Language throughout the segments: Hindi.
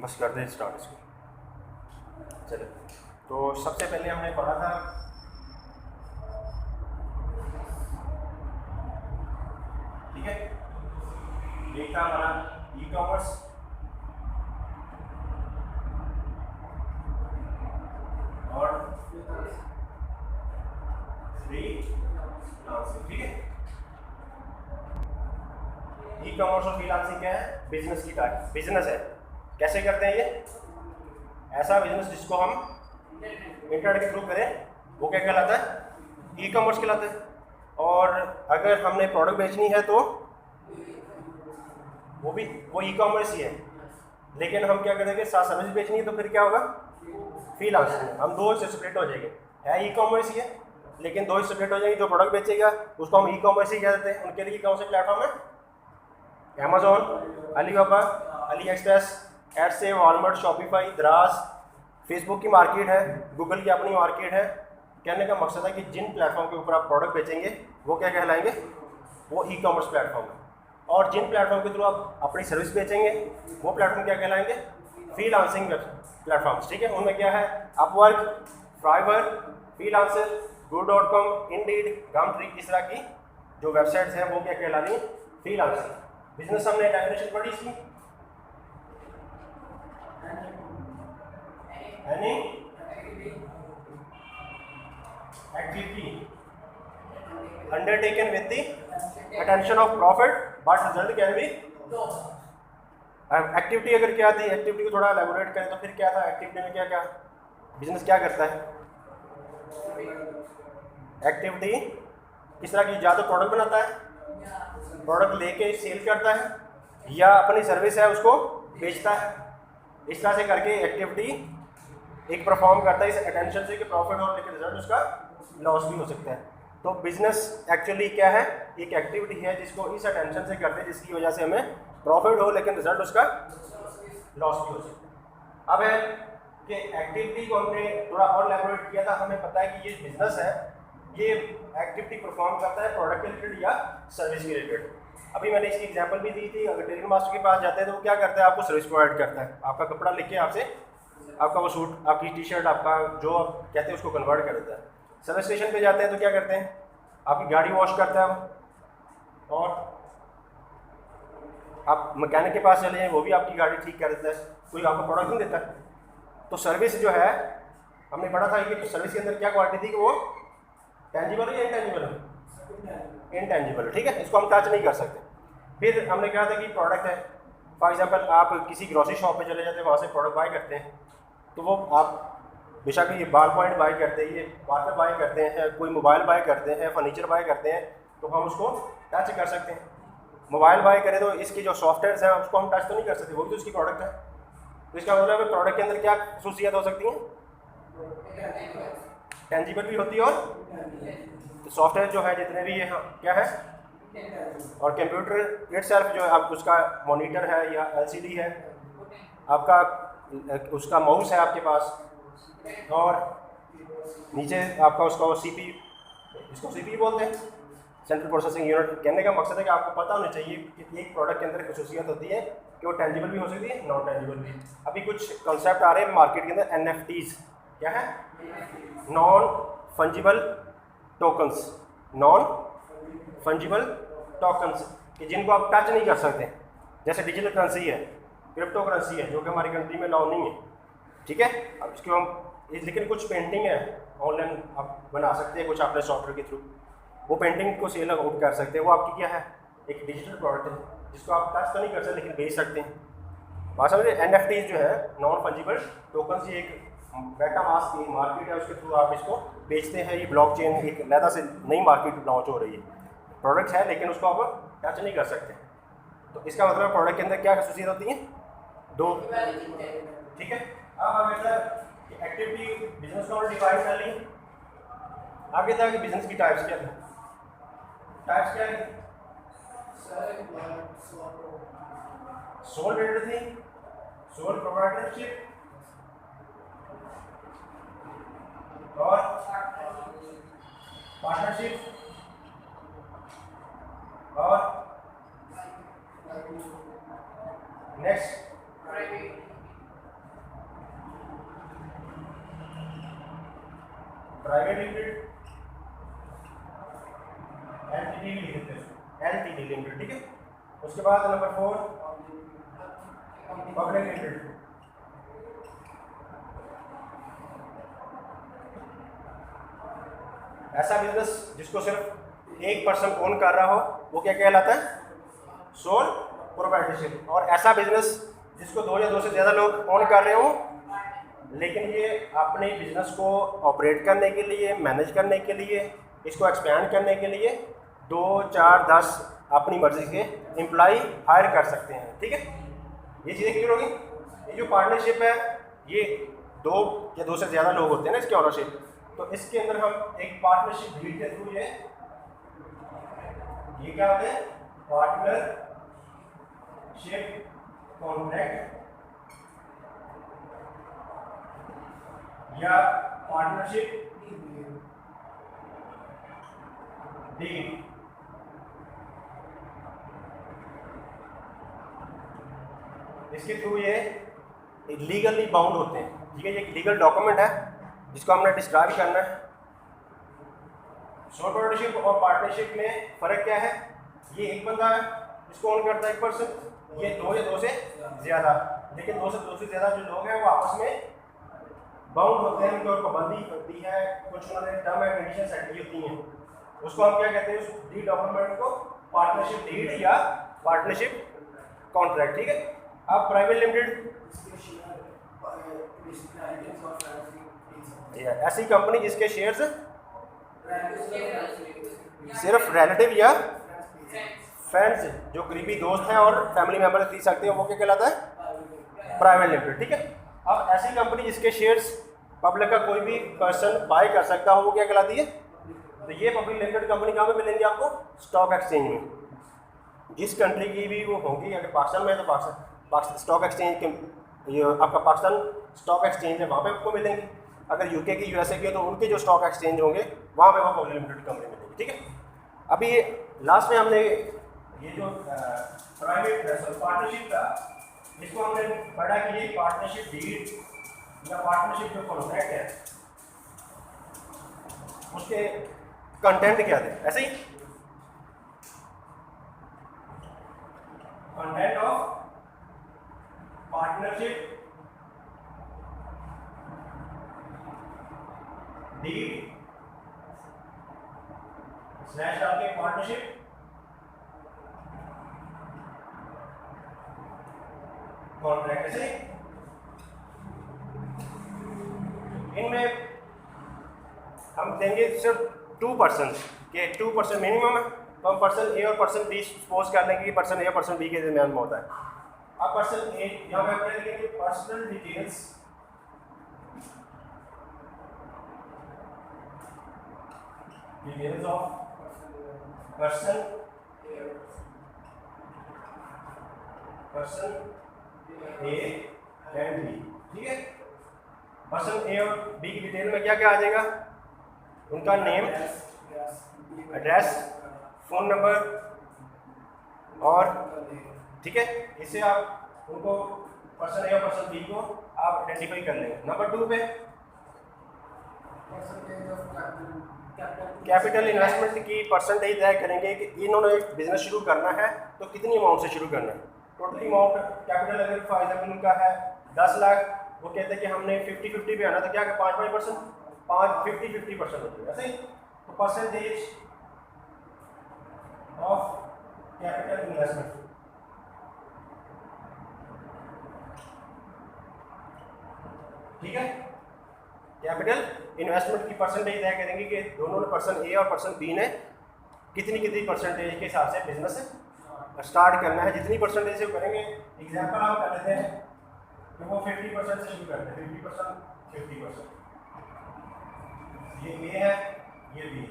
बस कर दें स्टार्ट इसको। चलो, तो सबसे पहले हमने पढ़ा था ठीक है, एक था हमारा ई कॉमर्स, और फ्रीलांसिंग। ठीक है, ई कॉमर्स और फ्रीलांसिंग क्या है? बिजनेस की टाइप बिजनेस है। कैसे करते हैं ये? ऐसा बिजनेस जिसको हम इंटरनेट के थ्रू करें वो क्या कहलाता है? ई कॉमर्स कहलाता है। और अगर हमने प्रोडक्ट बेचनी है तो वो ई कॉमर्स ही है, लेकिन हम क्या करेंगे, साथ सर्विस बेचनी है तो फिर क्या होगा? फ्रीलांसिंग। हम दो से सेपरेट हो जाएंगे। है ई कॉमर्स ही है, लेकिन दो ही सेपरेट हो जाएंगे। जो प्रोडक्ट बेचेगा उसको हम ई कॉमर्स ही कह देते हैं। उनके लिए कौन से प्लेटफॉर्म है? Amazon, Alibaba, AliExpress, Etsy, Walmart, Shopify, Daraz. Facebook की मार्केट है, गूगल की अपनी मार्केट है। कहने का मकसद है कि जिन प्लेटफॉर्म के ऊपर आप प्रोडक्ट बेचेंगे वो क्या कहलाएंगे? वो ई कॉमर्स प्लेटफॉर्म है। और जिन प्लेटफॉर्म के थ्रू आप अपनी सर्विस बेचेंगे वो प्लेटफॉर्म क्या कहलाएंगे? Freelancing platforms. ठीक है, उनमें क्या है? Upwork, Fiverr, Freelancer, good.com, Indeed, Gumtree, इस तरह की जो वेबसाइट्स हैं वो क्या कहला रही? फ्रीलांसिंग। बिजनेस हमने डेफिनेशन पढ़ी इसकी, any activity undertaken with the attention of profit but result can be. Activity अगर क्या थी, एक्टिविटी को थोड़ा एलेबोरेट करें तो फिर क्या था? एक्टिविटी में क्या क्या बिजनेस क्या करता है? एक्टिविटी किस तरह की? या तो प्रोडक्ट बनाता है, प्रोडक्ट लेके सेल करता है, या अपनी सर्विस है उसको बेचता है। इस तरह से करके एक्टिविटी एक परफॉर्म करता है इस अटेंशन से कि प्रॉफिट हो, लेकिन रिजल्ट उसका लॉस भी हो सकता है। तो बिजनेस एक्चुअली क्या है? एक एक्टिविटी है जिसको इस अटेंशन से करते हैं जिसकी वजह से हमें प्रॉफिट हो लेकिन रिजल्ट उसका लॉस भी हो सकता है। अब है कि एक्टिविटी को हमने थोड़ा और एलैबोरेट किया था। हमें पता है कि ये बिजनेस है, ये एक्टिविटी परफॉर्म करता है प्रोडक्ट के रिलेटेड या सर्विस के रिलेटेड। अभी मैंने इसकी एग्जांपल भी दी थी। अगर टेलर मास्टर के पास जाते हैं तो वो क्या करता है? आपको सर्विस प्रोवाइड करता है। आपका कपड़ा लेके आपसे आपका वो सूट, आपकी टी शर्ट, आपका जो आप कहते हैं उसको कन्वर्ट कर देता है। सर्विस स्टेशन पे जाते हैं तो क्या करते हैं? आपकी गाड़ी वॉश करता है वो, और आप मैकेनिक के पास चले जाएं वो भी आपकी गाड़ी ठीक कर देता है, कोई आपको प्रोडक्ट नहीं देता। तो सर्विस जो है, हमने पढ़ा था कि सर्विस के अंदर क्या क्वालिटी थी कि वो टेंजिबल है या इनटेंजिबल है? इनटेंजिबल। ठीक है, इसको हम टच नहीं कर सकते। फिर हमने कहा था कि प्रोडक्ट है। फॉर एग्जांपल आप किसी ग्रोसरी शॉप पे चले जाते हैं, वहाँ से प्रोडक्ट बाय करते हैं, तो वो आप बेशक ये बाल पॉइंट बाय करते हैं, ये वाटर बाय करते हैं, कोई मोबाइल बाय करते हैं, फर्नीचर बाय करते हैं, तो हम उसको टच कर सकते हैं। मोबाइल बाय करें तो इसके जो सॉफ्टवेयर हैं उसको हम टच तो नहीं कर सकते, वो भी तो उसकी प्रोडक्ट है। तो इसका मतलब है प्रोडक्ट के अंदर क्या खसूसियत हो सकती हैं? टेंजिबल भी होती है, और सॉफ्टवेयर जो है जितने भी ये क्या है, और कंप्यूटर इटसेल्फ जो है, आप उसका मॉनिटर है या एलसीडी है, आपका उसका माउस है आपके पास, और नीचे आपका उसका सीपीयू, इसको सीपीयू बोलते हैं, सेंट्रल प्रोसेसिंग यूनिट। कहने का मकसद है कि आपको पता होना चाहिए कि एक प्रोडक्ट के अंदर खसूसियत होती है कि वो टेंजिबल भी हो सकती है, नॉन टेंजिबल भी। अभी कुछ कंसेप्ट आ रहे हैं मार्केट के अंदर, एनएफटीज। क्या है? Non fungible tokens. Non fungible tokens कि जिनको आप टच नहीं कर सकते, जैसे डिजिटल करेंसी है, क्रिप्टो करेंसी है, जो कि हमारी कंट्री में लॉ नहीं है। ठीक है, अब इसको हम लेकिन कुछ पेंटिंग है ऑनलाइन आप बना सकते हैं, कुछ अपने सॉफ्टवेयर के थ्रू वो पेंटिंग को सेल आउट कर सकते हैं। वो आपकी क्या है? एक डिजिटल प्रोडक्ट है जिसको आप टच तो नहीं कर सकते लेकिन बेच सकते हैं। बात समझिए, एनएफटीज जो है, नॉन फंजिबल टोकन्स, ये एक मेटामास्क की मार्केट है, उसके थ्रू आप इसको बेचते हैं। ये ब्लॉकचेन एक अलग से नई मार्केट लॉन्च हो रही है, प्रोडक्ट है लेकिन उसको आप टच नहीं कर सकते। तो इसका मतलब प्रोडक्ट के अंदर क्या खसूसियत होती है? दो। ठीक है, अब हमें एक्टिविटी बिजनेस को डिफाइन कर ली। आगे था कि बिजनेस की टाइप्स क्या है? टाइप्स क्या है? सोल ट्रेडर थी, सोल प्रोप्राइटरशिप, और पार्टनरशिप, और नेक्स्ट प्राइवेट लिमिटेड, एलटीडी लिख देते हैं, एलटीडी लिमिटेड, ठीक है। उसके बाद नंबर 4 पब्लिक लिमिटेड, ऐसा बिजनेस जिसको सिर्फ एक पर्सन ओन कर रहा हो वो क्या कहलाता है? Sole proprietorship. और ऐसा बिजनेस जिसको 2 या 2 से ज़्यादा लोग ओन कर रहे हो, लेकिन ये अपने बिजनेस को ऑपरेट करने के लिए, मैनेज करने के लिए, इसको एक्सपैंड करने के लिए 2, 4, 10 अपनी मर्जी के एम्प्लॉय हायर कर सकते हैं, ठीक है। ये चीज़ें क्लियर होगी। ये जो पार्टनरशिप है ये 2 या 2 से ज़्यादा लोग होते हैं ना इसके ऑनरशिप, तो इसके अंदर हम एक पार्टनरशिप डीड के थ्रू ये क्या होते हैं? पार्टनरशिप कॉन्ट्रैक्ट या पार्टनरशिप डीड, इसके थ्रू ये लीगली बाउंड होते हैं, ठीक है। ये लीगल डॉक्यूमेंट है जिसको हमने डिस्क्राइब करना है। सोल प्रोप्राइटरशिप और पार्टनरशिप में फ़र्क क्या है? ये एक बंदा है जिसको ओन करता है, एक पर्सन, ये 2 या 2 से ज़्यादा, लेकिन 2 से ज़्यादा जो लोग हैं वो आपस में बाउंड होते हैं, उनकी और पाबंदी होती है, कुछ उन्होंने टर्म एंड कंडीशन सेट की होती हैं, उसको हम क्या कहते हैं? उस डीड डॉक्यूमेंट को पार्टनरशिप डीड या पार्टनरशिप कॉन्ट्रैक्ट, ठीक है। अब प्राइवेट लिमिटेड ऐसी कंपनी जिसके शेयर्स सिर्फ रिलेटिव या फ्रेंड्स, जो करीबी दोस्त हैं और फैमिली मेंबर खरीद सकते हैं, वो क्या कहलाता है? प्राइवेट लिमिटेड, ठीक है। अब ऐसी कंपनी जिसके शेयर्स पब्लिक का कोई भी पर्सन बाय कर सकता हो वो क्या कहलाती है? तो ये पब्लिक लिमिटेड कंपनी कहाँ पे मिलेंगी आपको? स्टॉक एक्सचेंज में। जिस कंट्री की भी वो होंगी, अगर पाकिस्तान में है तो पाकिस्तान स्टॉक एक्सचेंज के, ये आपका पाकिस्तान स्टॉक एक्सचेंज है, वहाँ पे आपको मिलेंगी। अगर यूके की, यूएसए की, तो उनके जो स्टॉक एक्सचेंज होंगे वहाँ पे वो पब्लिक लिमिटेड कंपनी मिलेगी, ठीक है। अभी लास्ट में हमने ये जो प्राइवेट पार्टनरशिप का, इसको हमने पढ़ा कि ये पार्टनरशिप डीड या पार्टनरशिप जो कॉन्ट्रैक्ट है उसके कंटेंट क्या थे, ऐसे ही content of partnership deed slash डाल के पार्टनरशिप कॉन्ट्रैक्ट, ऐसे इनमें हम देंगे सिर्फ 2 पर्सन के, 2 पर्सन मिनिमम है, तो हम पर्सन ए और पर्सन बी सपोज कर लेंगे कि पर्सन ए और पर्सन बी के दरमियान में होता है। अब पर्सन ए यहाँ पे हम लिखेंगे personal details of person A and B, ठीक है। पर्सन ए और बी की डिटेल में क्या क्या आ जाएगा? उनका नेम, एड्रेस, फ़ोन नंबर, और ठीक है, इससे आप उनको पर्सन ए और पर्सन बी को आप आइडेंटिफाई कर लेंगे। नंबर 2 पे कैपिटल इन्वेस्टमेंट की परसेंटेज तय करेंगे कि इन्होंने एक बिजनेस शुरू करना है तो कितनी अमाउंट से शुरू करना है। टोटली अमाउंट कैपिटल अगर फॉर एग्जाम्पल उनका है 10 लाख, वो कहते हैं कि हमने 50-50 पे आना, तो क्या 5-5%, 50-50% होती है, ऐसे ही। तो परसेंटेज ऑफ कैपिटल इन्वेस्टमेंट, ठीक है। कैपिटल इन्वेस्टमेंट की परसेंटेज तय करेंगे कि दोनों ने, पर्सन ए और पर्सन बी ने कितनी कितनी परसेंटेज के हिसाब से बिजनेस स्टार्ट करना है। जितनी परसेंटेज से करेंगे, एग्जांपल हम कर लेते हैं कि वो 50% से शुरू करते हैं, 50%, ये ए है, ये बी है।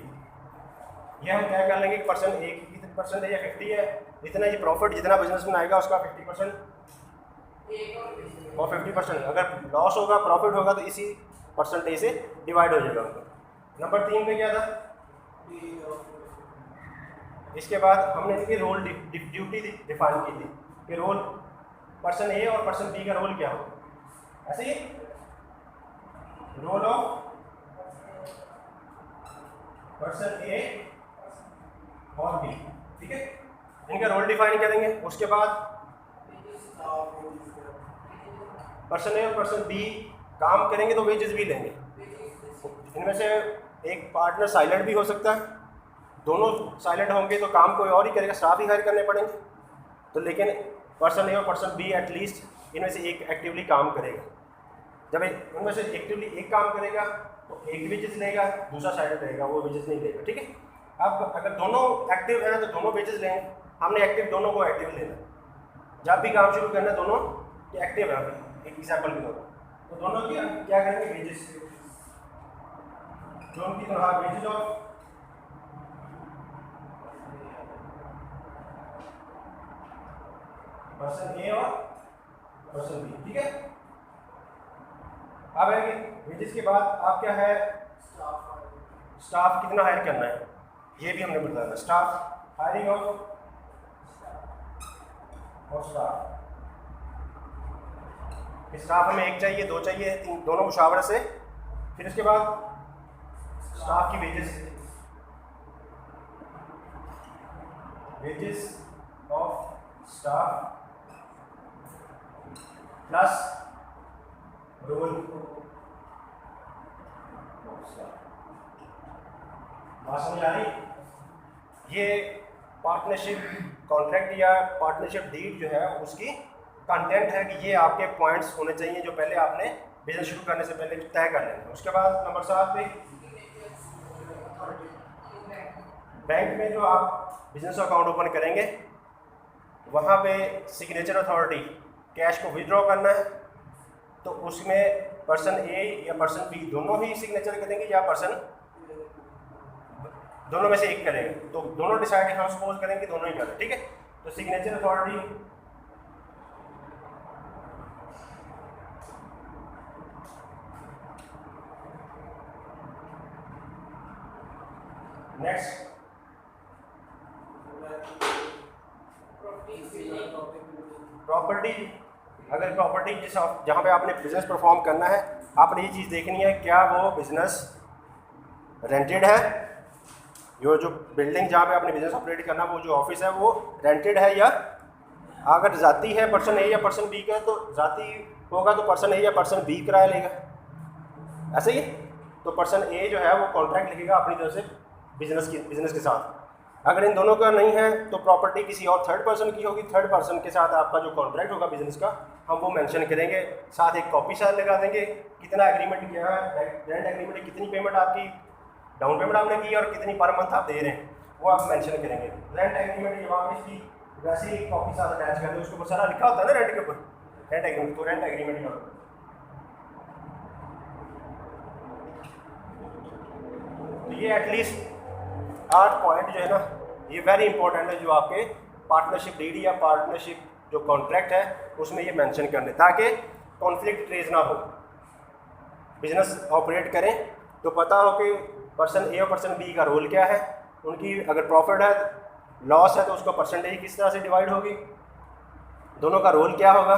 ये हम क्या कर लेंगे कि पर्सन ए की कितनी परसेंटेज है? 50 है। जितना ये प्रॉफिट, जितना बिजनेस में आएगा उसका 50% और 50%, अगर लॉस होगा, प्रॉफिट होगा, तो इसी परसेंटेज से डिवाइड हो जाएगा उनका। नंबर 3 पे क्या था? इसके बाद हमने इसकी रोल ड्यूटी डिफाइन की थी कि रोल पर्सन ए और पर्सन बी का रोल क्या होगा। ऐसे ही रोल ऑफ पर्सन ए और बी, ठीक है, इनका रोल डिफाइन करेंगे। उसके बाद पर्सन ए और पर्सन बी काम करेंगे तो वेजेस भी लेंगे। इनमें से एक पार्टनर साइलेंट भी हो सकता है, दोनों साइलेंट होंगे तो काम कोई और ही करेगा, स्टाफ ही हायर करने पड़ेंगे। तो लेकिन पर्सन ए और पर्सन बी एटलीस्ट इनमें से एक एक्टिवली काम करेगा। जब उनमें से एक्टिवली एक काम करेगा तो एक वेजेस लेगा, दूसरा साइलेंट रहेगा, वो वेजेस नहीं लेगा, ठीक है। अब अगर दोनों एक्टिव हैं तो दोनों वेजेस लेंगे, हमने एक्टिव दोनों को एक्टिव लेना। जब भी काम शुरू करना दोनों एक्टिव है, एक एग्जाम्पल के तौर पर, तो दोनों की क्या करेंगे, वेजेस, जो उनकी तरह वेजेस ऑफ पर्सन ए और पर्सन बी, ठीक है। अब आएंगे वेजेस के बाद आप क्या है, स्टाफ कितना हायर करना है ये भी हमने बताया। स्टाफ हायरिंग ऑफ और स्टाफ हमें एक चाहिए, दो चाहिए, तीन, दोनों मुशावरे से। फिर इसके बाद स्टाफ की wages of staff plus roll. बात समझ आ रही? ये पार्टनरशिप कॉन्ट्रैक्ट या पार्टनरशिप डीड जो है उसकी कंटेंट है कि ये आपके पॉइंट्स होने चाहिए जो पहले आपने बिजनेस शुरू करने से पहले तय कर लेना। उसके बाद नंबर 7 पे बैंक में जो आप बिजनेस अकाउंट ओपन करेंगे वहाँ पे सिग्नेचर अथॉरिटी कैश को विड्रॉ करना है, तो उसमें पर्सन ए या पर्सन बी दोनों ही सिग्नेचर करेंगे या पर्सन दोनों में से एक करेंगे, तो दोनों डिसाइड हम सपोज करेंगे दोनों ही करें, ठीक है। तो सिग्नेचर अथॉरिटी नेक्स्ट प्रॉपर्टी। अगर प्रॉपर्टी जिस जहाँ पे आपने बिजनेस परफॉर्म करना है, आपने ये चीज़ देखनी है क्या वो बिजनेस रेंटेड है, जो बिल्डिंग जहाँ पे आपने बिजनेस ऑपरेट करना, वो जो ऑफिस है वो रेंटेड है, या अगर जाती है पर्सन ए या पर्सन बी का तो जाती होगा तो पर्सन ए या पर्सन बी किराया लेगा, ऐसे ही। तो पर्सन ए जो है वो कॉन्ट्रैक्ट लिखेगा अपनी तरफ से बिजनेस के साथ। अगर इन दोनों का नहीं है तो प्रॉपर्टी किसी और थर्ड पर्सन की होगी, थर्ड पर्सन के साथ आपका जो कॉन्ट्रैक्ट होगा बिजनेस का हम वो मेंशन करेंगे, साथ एक कॉपी साथ लगा देंगे, कितना एग्रीमेंट किया है, रेंट एग्रीमेंट में कितनी पेमेंट आपकी डाउन पेमेंट आपने की और कितनी पर मंथ आप दे रहे हैं वो आप मेंशन करेंगे। रेंट एग्रीमेंट जब आप इसकी वैसे ही कॉपी साथ अटैच कर दो, उसके ऊपर सारा लिखा होता है ना रेंट के ऊपर, रेंट एग्रीमेंट, तो रेंट एग्रीमेंट का। तो ये एटलीस्ट 8 पॉइंट जो है ना ये वेरी इंपॉर्टेंट है जो आपके पार्टनरशिप डीड या पार्टनरशिप जो कॉन्ट्रैक्ट है उसमें ये मेंशन करने, ताकि कॉन्फ्लिक्ट रेज ना हो। बिजनेस ऑपरेट करें तो पता हो कि पर्सन ए और पर्सन बी का रोल क्या है, उनकी अगर प्रॉफिट है लॉस है तो उसका परसेंटेज किस तरह से डिवाइड होगी, दोनों का रोल क्या होगा,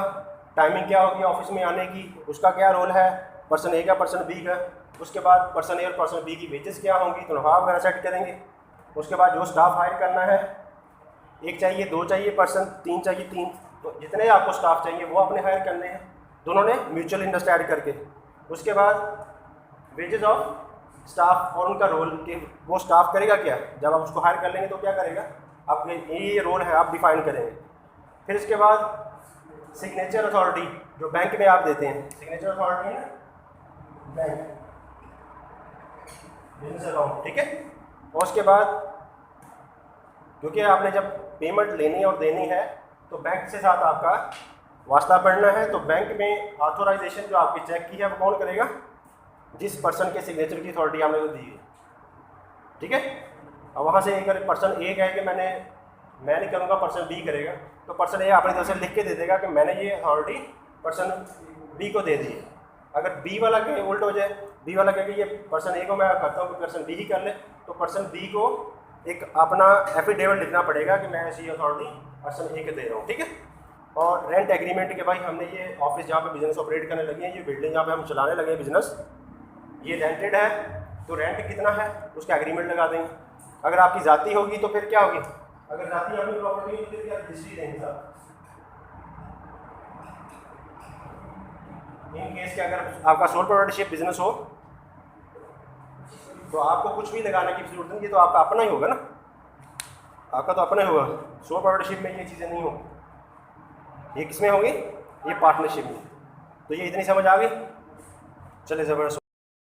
टाइमिंग क्या होगी ऑफिस में आने की, उसका क्या रोल है पर्सन ए का पर्सन बी का। उसके बाद पर्सन ए और पर्सन बी की वेजेस क्या होंगी, तनख्वाह वगैरह सेट करेंगे। उसके बाद जो स्टाफ हायर करना है, एक चाहिए, दो चाहिए पर्सन, तीन चाहिए, तीन, तो जितने आपको स्टाफ चाहिए वो आपने हायर करने हैं दोनों ने म्यूचुअल इंडरस्टैंड करके। उसके बाद वेजेस ऑफ स्टाफ और उनका रोल कि वो स्टाफ करेगा क्या, जब आप उसको हायर कर लेंगे तो क्या करेगा, आप ये रोल है आप डिफाइन करेंगे। फिर इसके बाद सिग्नेचर अथॉरिटी जो बैंक में आप देते हैं, सिग्नेचर अथॉरिटी है बैंक बिजनेस अकाउंट, ठीक है। और उसके बाद क्योंकि आपने जब पेमेंट लेनी और देनी है तो बैंक से साथ आपका वास्ता पड़ना है, तो बैंक में ऑथोराइजेशन जो आपकी चेक की है वो कौन करेगा, जिस पर्सन के सिग्नेचर की अथॉरिटी आपने तो दी है, ठीक है। अब वहाँ से अगर पर्सन ए कहे कि मैं नहीं करूँगा, पर्सन बी करेगा, तो पर्सन ए अपनी तरफ से लिख के दे देगा कि मैंने ये अथॉरिटी पर्सन बी को दे दी है। अगर बी वाला के उल्ट हो जाए, बी वाला कहे कि ये पर्सन ए को मैं करता हूँ कि पर्सन बी ही कर ले, तो पर्सन बी को एक अपना एफिडेविट लिखना पड़ेगा कि मैं ऐसी अथॉरिटी पर्सन ए के दे रहा हूँ, ठीक है। और रेंट एग्रीमेंट के भाई हमने ये ऑफिस जहाँ पे बिजनेस ऑपरेट करने लगे हैं, ये बिल्डिंग जहाँ पे हम चलाने लगे हैं बिजनेस, ये रेंटेड है, तो रेंट कितना है उसका एग्रीमेंट लगा देंगे। अगर आपकी ज़ाती होगी तो फिर क्या होगी, अगर ज़ाती अपनी प्रॉपर्टी होगी तो फिर क्या रजिस्ट्री देंगे साहब। इन केस के अगर आपका सोल प्रोप्राइटरशिप बिजनेस हो तो आपको कुछ भी लगाने की जरूरत नहीं, ये तो आपका अपना ही होगा ना, आपका तो अपना ही होगा। सोल प्रोप्राइटरशिप में ये चीज़ें नहीं होंगी, ये किस में होंगी, ये पार्टनरशिप में। तो ये इतनी समझ आ गई, चले ज़बरदस्त।